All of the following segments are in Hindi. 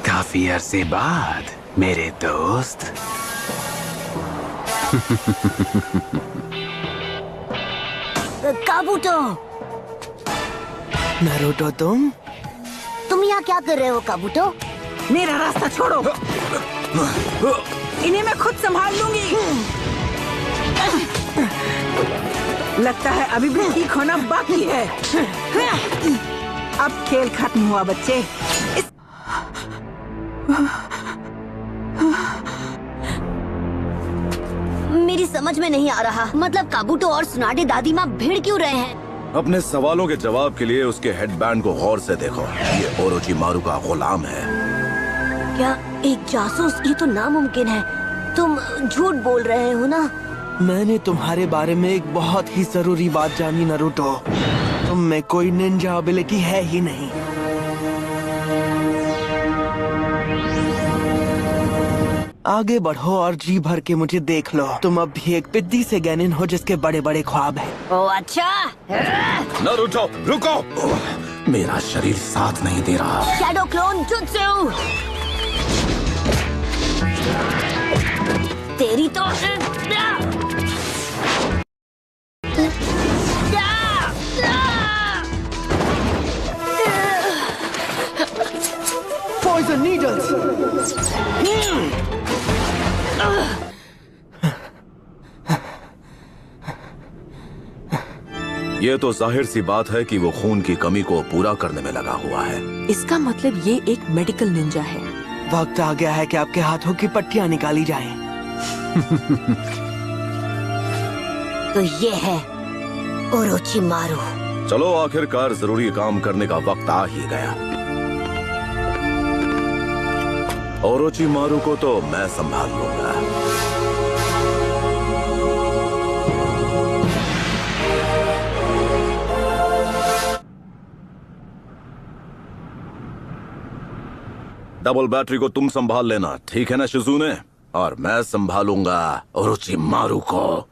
काफी अरसे बाद मेरे दोस्त। काबूतो, नारुतो तुम यहाँ क्या कर रहे हो काबूतो? मेरा रास्ता छोड़ो, इन्हें मैं खुद संभाल लूंगी। लगता है अभी भी ठीक होना बाकी है। अब खेल खत्म हुआ बच्चे। मेरी समझ में नहीं आ रहा, मतलब काबूतो और सुनाडे दादी माँ भिड़ क्यों रहे हैं? अपने सवालों के जवाब के लिए उसके हेडबैंड को गौर से देखो। ये ओरोचिमारू का गुलाम है। क्या एक जासूस? ये तो नामुमकिन है। तुम झूठ बोल रहे हो ना? मैंने तुम्हारे बारे में एक बहुत ही जरूरी बात जानी नारुतो। तुम में कोई निंजा एबिलिटी है ही नहीं। आगे बढ़ो और जी भर के मुझे देख लो। तुम अब भी एक पिद्दी से गैनिन हो जिसके बड़े बड़े ख्वाब हैं। ओ अच्छा। नारुतो रुको, मेरा शरीर साथ नहीं दे रहा। Shadow clone jutsu. तेरी तो Poison needles। ये तो जाहिर सी बात है कि वो खून की कमी को पूरा करने में लगा हुआ है। इसका मतलब ये एक मेडिकल निंजा है। वक्त आ गया है कि आपके हाथों की पट्टियां निकाली जाएं। तो ये है ओरोचिमारू। चलो आखिरकार जरूरी काम करने का वक्त आ ही गया। ओरोचिमारू को तो मैं संभाल लूंगा। डबल बैटरी को तुम संभाल लेना, ठीक है ना शिजुने? और मैं संभालूंगा ओरोचिमारू को।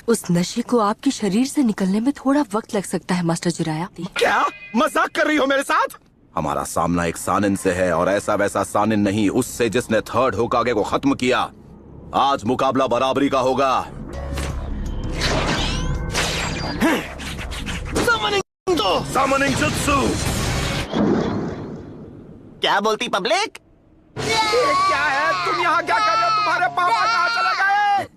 उस नशे को आपके शरीर से निकलने में थोड़ा वक्त लग सकता है मास्टर जिराया। क्या मजाक कर रही हो मेरे साथ? हमारा सामना एक सानिन से है, और ऐसा वैसा सानिन नहीं, उससे जिसने थर्ड होकागे को खत्म किया। आज मुकाबला बराबरी का होगा। Summoning jutsu। क्या बोलती पब्लिक? ये क्या है? तुम यहाँ क्या कर रहे हो? तुम्हारे पापा कहाँ चले गए?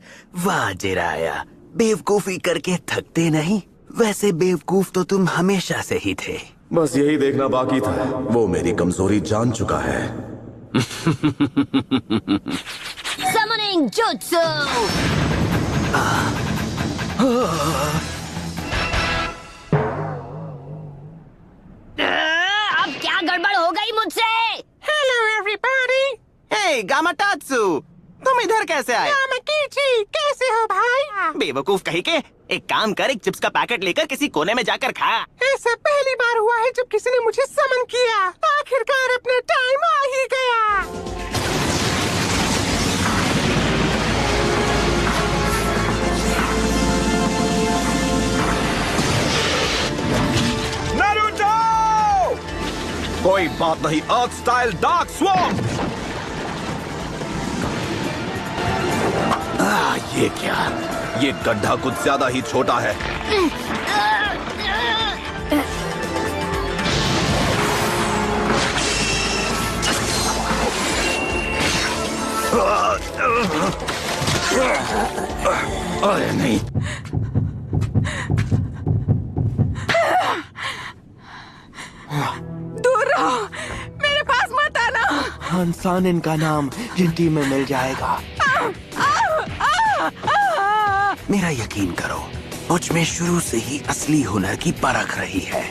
वाह जिराया, बेवकूफी करके थकते नहीं। वैसे बेवकूफ तो तुम हमेशा से ही थे। बस यही देखना बाकी था। वो मेरी कमजोरी जान चुका है। Summoning jutsu। अब क्या गड़बड़ हो गई मुझसे? Hello everybody. हे गामाटात्सु, तुम इधर कैसे आए? कैसे हो भाई? बेवकूफ कहीं के। एक काम कर, एक चिप्स का पैकेट लेकर किसी कोने में जाकर खा। ऐसा पहली बार हुआ है जब किसी ने मुझे समन किया। आखिरकार अपना टाइम आ ही गया। नारुतो! कोई बात नहीं, अर्थ स्टाइल डार्क स्वॉर्म। ये क्या? ये गड्ढा कुछ ज्यादा ही छोटा है। अरे नहीं। दूर रहो, मेरे पास मत आना। हंसान इनका नाम जिंटी में मिल जाएगा। मेरा यकीन करो, मुझ में शुरू से ही असली हुनर की परख रही है।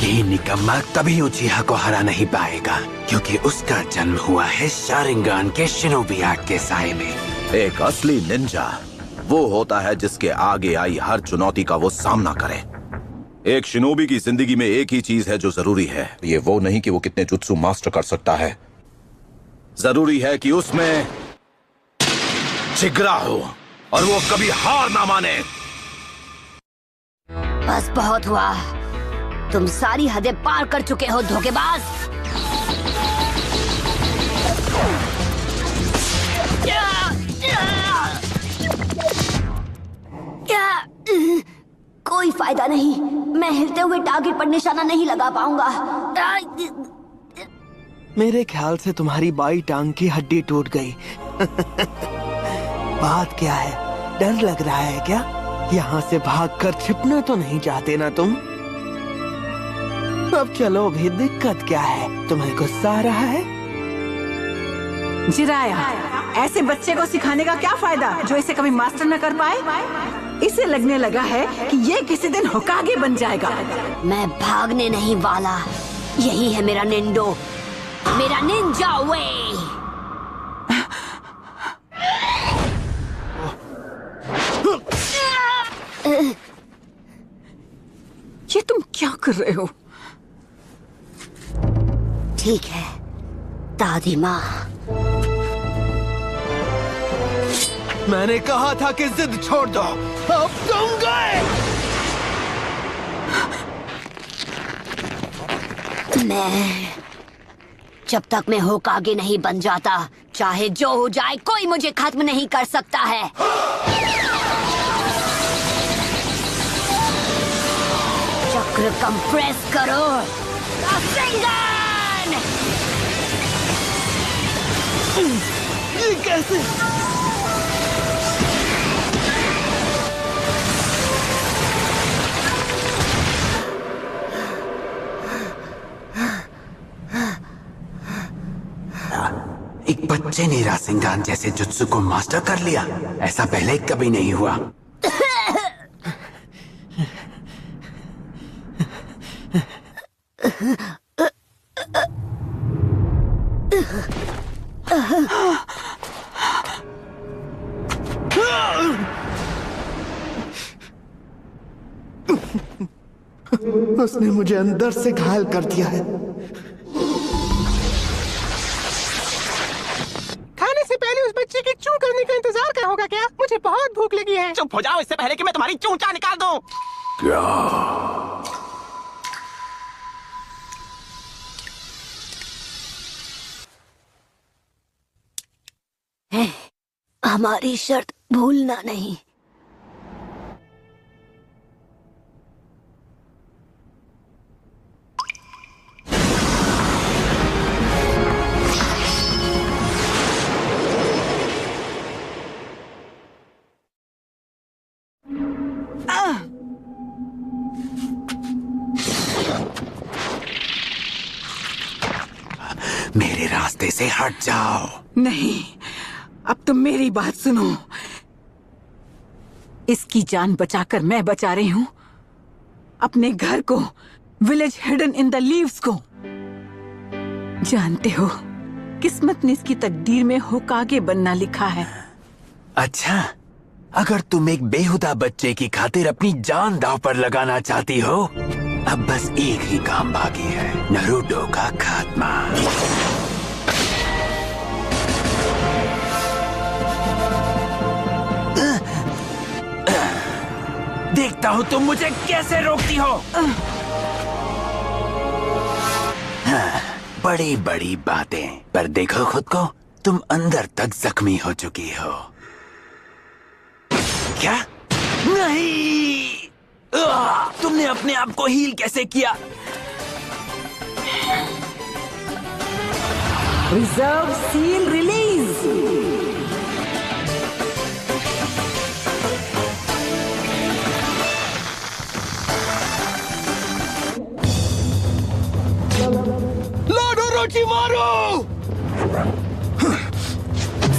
ये निकम्मा कभी उचिहा को हरा नहीं पाएगा, क्योंकि उसका जन्म हुआ है शारिंगान के शिनोबी आर्ट के साए में। एक असली निंजा वो होता है जिसके आगे आई हर चुनौती का वो सामना करे। एक शिनोबी की जिंदगी में एक ही चीज है जो जरूरी है। ये वो नहीं कि वो कितने जुत्सु मास्टर कर सकता है, जरूरी है कि उसमें जिगरा हो और वो कभी हार ना माने। बस बहुत हुआ। तुम सारी हदें पार कर चुके हो धोखेबाज। कोई फायदा नहीं, मैं हिलते हुए टारगेट पर निशाना नहीं लगा पाऊंगा। मेरे ख्याल से तुम्हारी बाई टांग की हड्डी टूट गई। बात क्या है, डर लग रहा है क्या? यहाँ से भागकर छिपना तो नहीं चाहते ना तुम? अब चलो भी, दिक्कत क्या है? तुम्हें गुस्सा आ रहा है? जिराया, ऐसे बच्चे को सिखाने का क्या फायदा जो इसे कभी मास्टर न कर पाए? इसे लगने लगा है कि ये किसी दिन होकागे बन जाएगा। मैं भागने नहीं वाला, यही है मेरा निंडो, मेरा निंजा वे। ये तुम क्या कर रहे हो? ठीक है दादी माँ। मैंने कहा था कि जिद छोड़ दो, अब तुम गए। जब तक मैं होकागे नहीं बन जाता, चाहे जो हो जाए, कोई मुझे खत्म नहीं कर सकता है। चक्र कंप्रेस करो, रासेंगन! ये कैसे? एक बच्चे ने रासेंगान जैसे जुत्सु को मास्टर कर लिया, ऐसा पहले कभी नहीं हुआ। उसने मुझे अंदर से घायल कर दिया है। खाने से पहले उस बच्चे की चू करने का इंतजार क्या होगा क्या? मुझे बहुत भूख लगी है। चुप हो जाओ, इससे पहले कि मैं तुम्हारी चूंचा निकाल दूं। हमारी शर्त भूलना नहीं। मेरे रास्ते से हट जाओ। नहीं, अब तुम मेरी बात सुनो। इसकी जान बचाकर मैं बचा रही हूँ अपने घर को, village hidden in the leaves को। जानते हो, किस्मत ने इसकी तकदीर में होकागे बनना लिखा है। अच्छा, अगर तुम एक बेहुदा बच्चे की खातिर अपनी जान दांव पर लगाना चाहती हो, अब बस एक ही काम बाकी है, नारुतो का खात्मा। देखता हूँ तुम मुझे कैसे रोकती हो। हाँ, बड़ी बड़ी बातें, पर देखो खुद को, तुम अंदर तक जख्मी हो चुकी हो। क्या? नहीं! तुमने अपने आप को हील कैसे किया? Reserve seal release. Lord Orochimaru!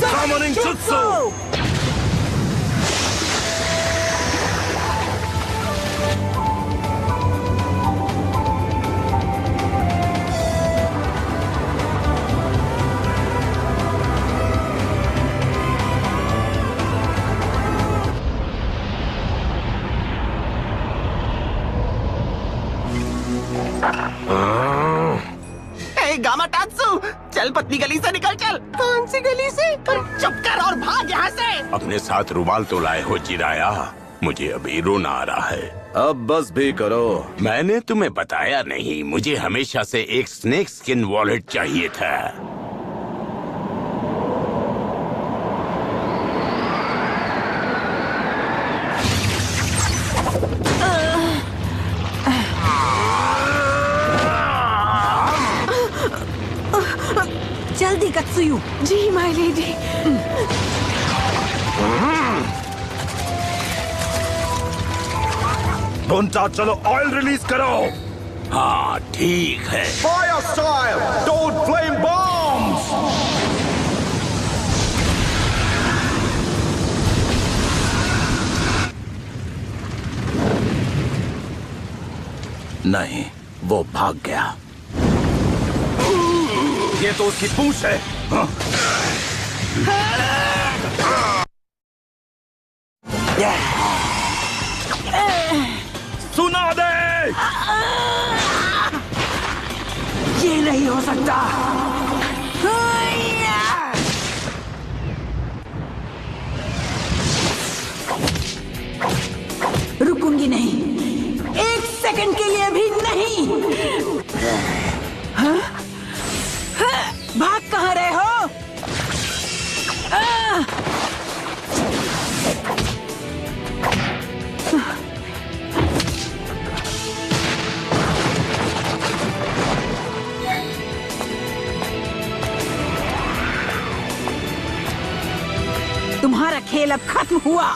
Summoning Jutsu! गामाटात्सु, चल पतली गली से निकल चल। कौन सी गली से? चुप कर और भाग यहाँ से। अपने साथ रुमाल तो लाए हो जिराया, मुझे अभी रोना आ रहा है। अब बस भी करो। मैंने तुम्हें बताया नहीं, मुझे हमेशा से एक स्नेक स्किन वॉलेट चाहिए था। जल्दी कत्सुयु। जी माय लेडी। बुंटा, चलो ऑयल रिलीज करो। हाँ ठीक है। Fire style, don't flame bombs. नहीं, वो भाग गया। ये तो उसकी पूंछ है। सुना दे। ये नहीं हो सकता। रुकूंगी नहीं, एक सेकंड के लिए भी नहीं। हाँ? हाँ? भाग कहाँ रहे हो? तुम्हारा खेल अब खत्म हुआ।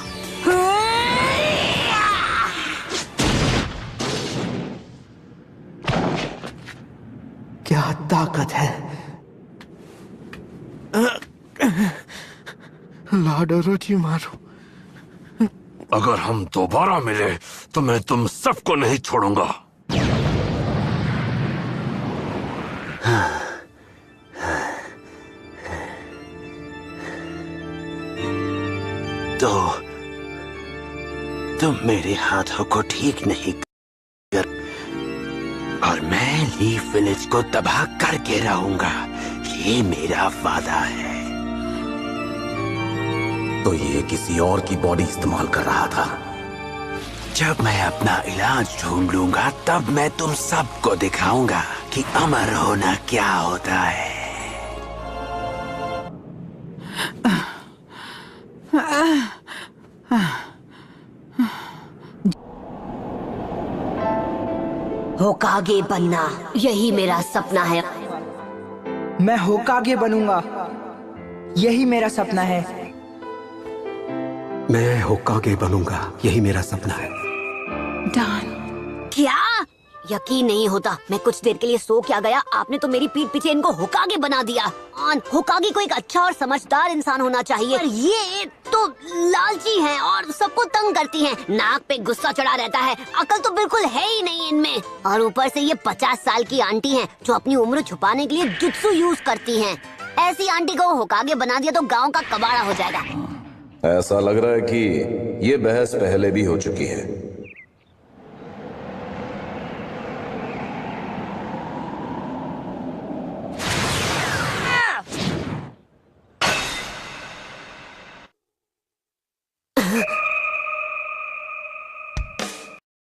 क्या ताकत है। लॉर्ड ओरोचिमारू, अगर हम दोबारा मिले तो मैं तुम सबको नहीं छोड़ूंगा। तो तुम मेरे हाथों को ठीक नहीं कर, और मैं लीफ विलेज को तबाह करके रहूंगा। ये मेरा वादा है। तो ये किसी और की बॉडी इस्तेमाल कर रहा था। जब मैं अपना इलाज ढूंढ लूंगा तब मैं तुम सबको दिखाऊंगा कि अमर होना क्या होता है। होकागे बनना, यही मेरा सपना है। मैं होकागे बनूंगा, यही मेरा सपना है। मैं होकागे बनूंगा, यही मेरा सपना है। क्या? यकीन नहीं होता, मैं कुछ देर के लिए सो क्या गया, आपने तो मेरी पीठ पीछे इनको होकागे बना दिया। होकागे को एक अच्छा और समझदार इंसान होना चाहिए, पर ये तो लालची हैं और सबको तंग करती हैं। नाक पे गुस्सा चढ़ा रहता है, अकल तो बिल्कुल है ही नहीं इनमें। और ऊपर से ये 50 साल की आंटी हैं जो अपनी उम्र छुपाने के लिए जुत्सु यूज करती हैं। ऐसी आंटी को होकागे बना दिया तो गाँव का कबाड़ा हो जाएगा। ऐसा लग रहा है कि ये बहस पहले भी हो चुकी है।